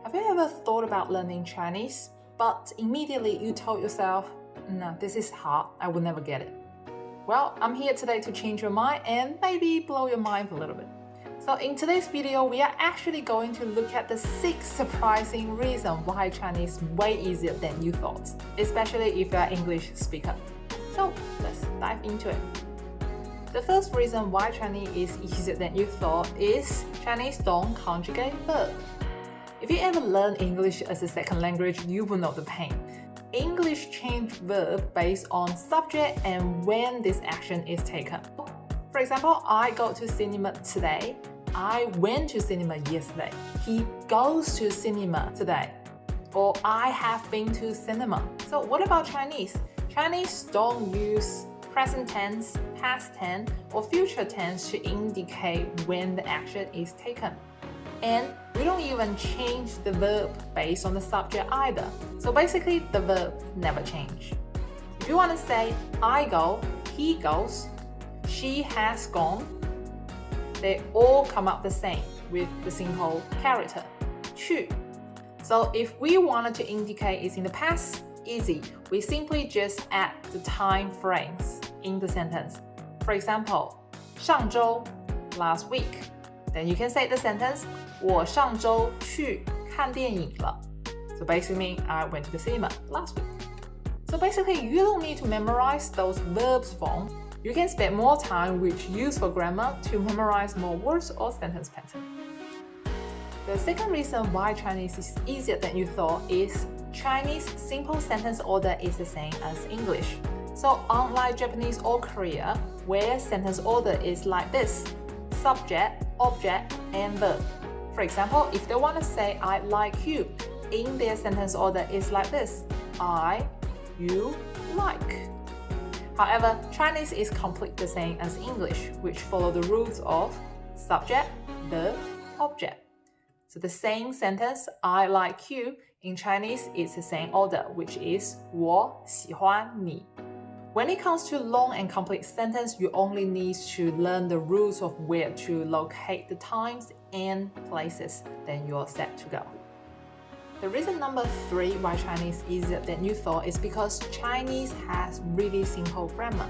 Have you ever thought about learning Chinese, but immediately you told yourself, no, this is hard, I will never get it? Well, I'm here today to change your mind and maybe blow your mind a little bit. So in today's video, we are actually going to look at the 6 surprising reasons why Chinese is way easier than you thought, especially if you're an English speaker. So let's dive into it. The first reason why Chinese is easier than you thought is Chinese don't conjugate verb. If you ever learn English as a second language, you will know the pain. English change verb based on subject and when this action is taken. For example, I go to cinema today. I went to cinema yesterday. He goes to cinema today. Or I have been to cinema. So what about Chinese? Chinese don't use present tense, past tense, or future tense to indicate when the action is taken. And we don't even change the verb based on the subject either. So basically, the verb never change. If you want to say, I go, he goes, she has gone, they all come out the same with the simple character, 去. So if we wanted to indicate it's in the past, easy. We simply just add the time frames in the sentence. For example, 上周, last week. Then you can say the sentence, 我上周去看电影了. So basically, I went to the cinema last week. So basically, you don't need to memorize those verbs form. You can spend more time with useful grammar to memorize more words or sentence pattern. The second reason why Chinese is easier than you thought is Chinese simple sentence order is the same as English. So unlike Japanese or Korea, where sentence order is like this, subject, object, and verb. For example, if they want to say I like you, in their sentence order is like this, I, you, like. However, Chinese is completely the same as English, which follow the rules of subject, verb, object. So the same sentence, I like you, in Chinese is the same order, which is 我喜欢你. When it comes to long and complete sentence, you only need to learn the rules of where to locate the times and places, then you're set to go. The reason number 3 why Chinese is easier than you thought is because Chinese has really simple grammar.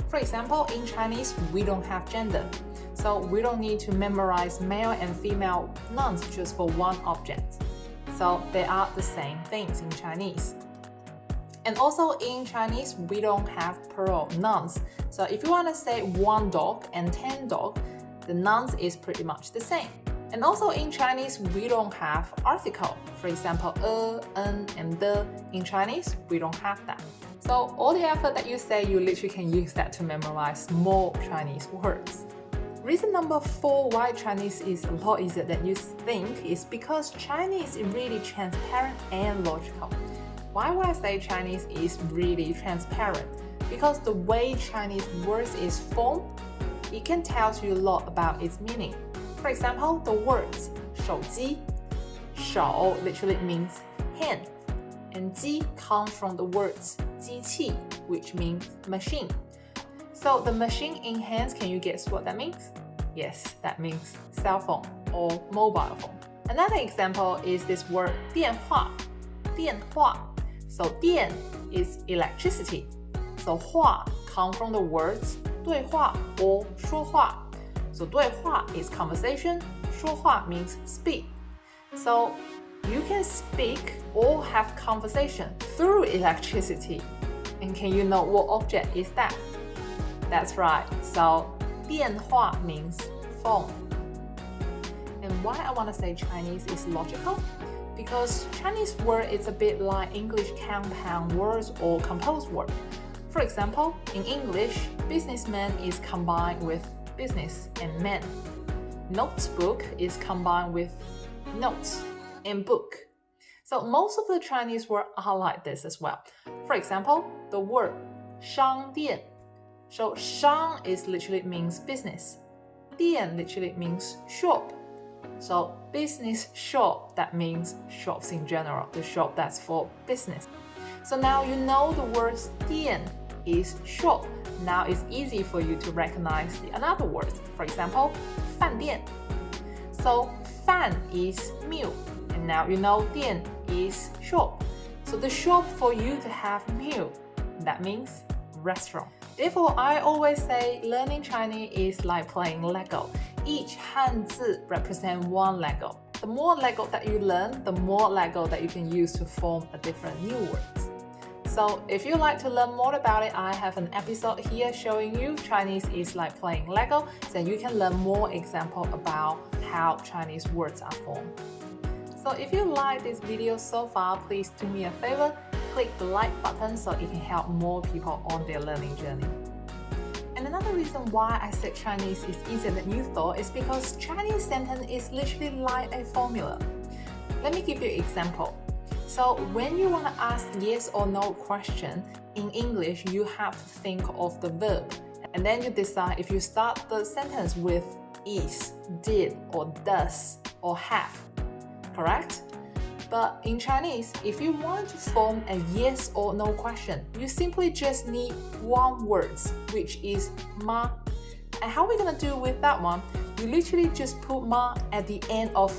For example, in Chinese, we don't have gender, so we don't need to memorize male and female nouns just for one object. So they are the same things in Chinese. And also in Chinese, we don't have plural nouns. So if you want to say 1 dog and 10 dog, the nouns is pretty much the same. And also in Chinese, we don't have article. For example, en, and the. In Chinese, we don't have that. So all the effort that you say, you literally can use that to memorize more Chinese words. Reason number 4 why Chinese is a lot easier than you think is because Chinese is really transparent and logical. Why would I say Chinese is really transparent? Because the way Chinese words is formed, it can tell you a lot about its meaning. For example, the words 手机, 手 literally means hand, and 机 comes from the words 机器, which means machine. So the machine in hands, can you guess what that means? Yes, that means cell phone or mobile phone. Another example is this word 电话, 电话. So 电 is electricity. So 话 comes from the words 对话 or 说话. So 对话 is conversation, 说话 means speak. So you can speak or have conversation through electricity. And can you know what object is that? That's right. So 电话 means phone. And why I want to say Chinese is logical? Because Chinese word is a bit like English compound words or composed word. For example, in English, businessman is combined with business and man. Notebook is combined with notes and book. So most of the Chinese words are like this as well. For example, the word 商店. So 商 is literally means business. 店 literally means shop. So business shop, that means shops in general, the shop that's for business. So now you know the word 店 is shop. Now it's easy for you to recognize the another words. For example, 饭店. So 饭 is meal And now you know 店 is shop. So the shop for you to have meal, that means restaurant. Therefore, I always say learning Chinese is like playing Lego. Each 汉字 represents one Lego. The more Lego that you learn, the more Lego that you can use to form a different new words. So if you like to learn more about it, I have an episode here showing you Chinese is like playing Lego, so you can learn more examples about how Chinese words are formed. So if you like this video so far, please do me a favor, click the like button so it can help more people on their learning journey. And another reason why I said Chinese is easier than you thought is because Chinese sentence is literally like a formula. Let me give you an example. So when you want to ask yes or no question, in English you have to think of the verb, and then you decide if you start the sentence with is, did, or does, or have, correct? But in Chinese, if you want to form a yes or no question, you simply just need one word, which is ma. And how are we going to do with that one? You literally just put ma at the end of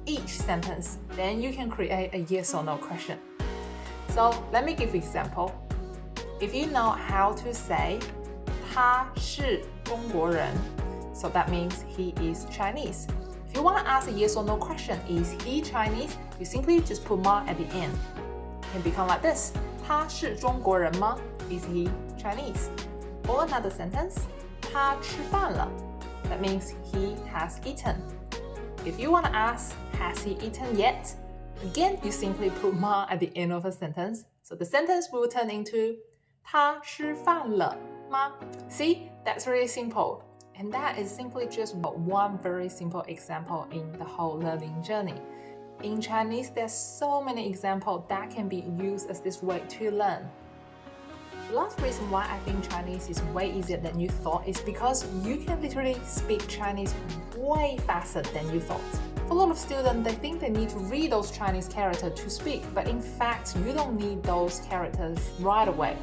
each sentence, then you can create a yes or no question. So let me give you an example. If you know how to say 他是中国人, so that means he is Chinese. If you want to ask a yes or no question, is he Chinese? You simply just put ma at the end. It can become like this. 他是中国人吗? Is he Chinese? Or another sentence. 他吃饭了. That means he has eaten. If you want to ask, has he eaten yet? Again, you simply put ma at the end of a sentence. So the sentence will turn into 他吃饭了吗? See, that's really simple. And that is simply just one very simple example in the whole learning journey. In Chinese, there's so many examples that can be used as this way to learn. The last reason why I think Chinese is way easier than you thought is because you can literally speak Chinese way faster than you thought. For a lot of students, they think they need to read those Chinese characters to speak, but in fact, you don't need those characters right away.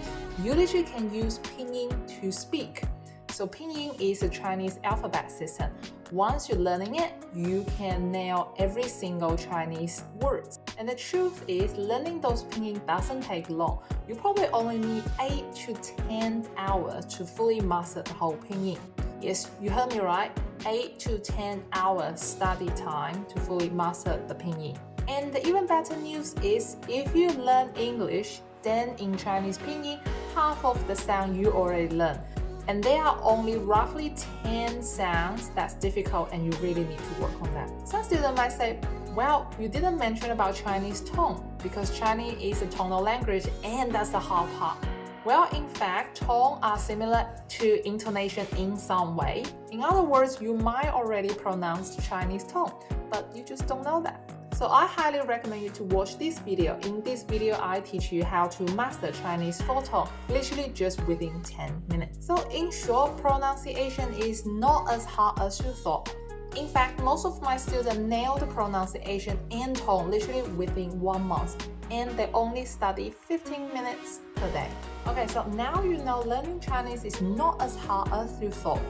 You literally can use pinyin to speak. So pinyin is a Chinese alphabet system. Once you're learning it, you can nail every single Chinese word. And the truth is, learning those pinyin doesn't take long. You probably only need 8 to 10 hours to fully master the whole pinyin. Yes, you heard me right. 8 to 10 hours study time to fully master the pinyin. And the even better news is, if you learn English, then in Chinese pinyin, half of the sound you already learned. And there are only roughly 10 sounds that's difficult and you really need to work on that. Some students might say, well, you didn't mention about Chinese tone because Chinese is a tonal language and that's the hard part. Well, in fact, tone are similar to intonation in some way. In other words, you might already pronounce Chinese tone, but you just don't know that. So I highly recommend you to watch this video. In this video, I teach you how to master Chinese full tone, literally just within 10 minutes. So in short, pronunciation is not as hard as you thought. In fact, most of my students nail the pronunciation and tone literally within 1 month, and they only study 15 minutes per day. Okay, so now you know learning Chinese is not as hard as you thought.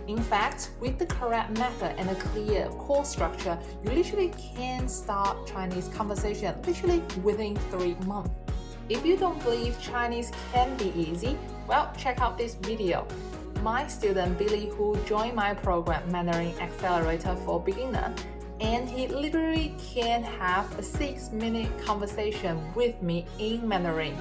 In fact, with the correct method and a clear course structure, you literally can start Chinese conversation literally within 3 months. If you don't believe Chinese can be easy, well, check out this video. My student Billy, who joined my program Mandarin Accelerator for Beginner, and he literally can have a 6-minute conversation with me in Mandarin.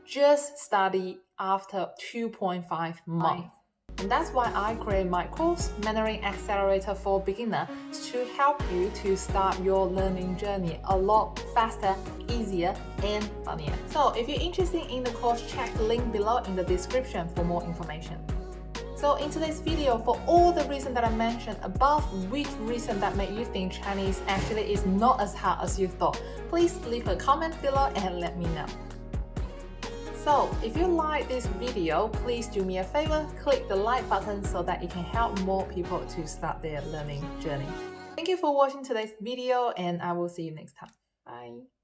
Just study after 2.5 months. And that's why I created my course, Mandarin Accelerator for Beginner, to help you to start your learning journey a lot faster, easier, and funnier. So if you're interested in the course, check the link below in the description for more information. So in today's video, for all the reasons that I mentioned above, which reason that made you think Chinese actually is not as hard as you thought, please leave a comment below and let me know. So if you like this video, please do me a favor, click the like button so that it can help more people to start their learning journey. Thank you for watching today's video and I will see you next time. Bye.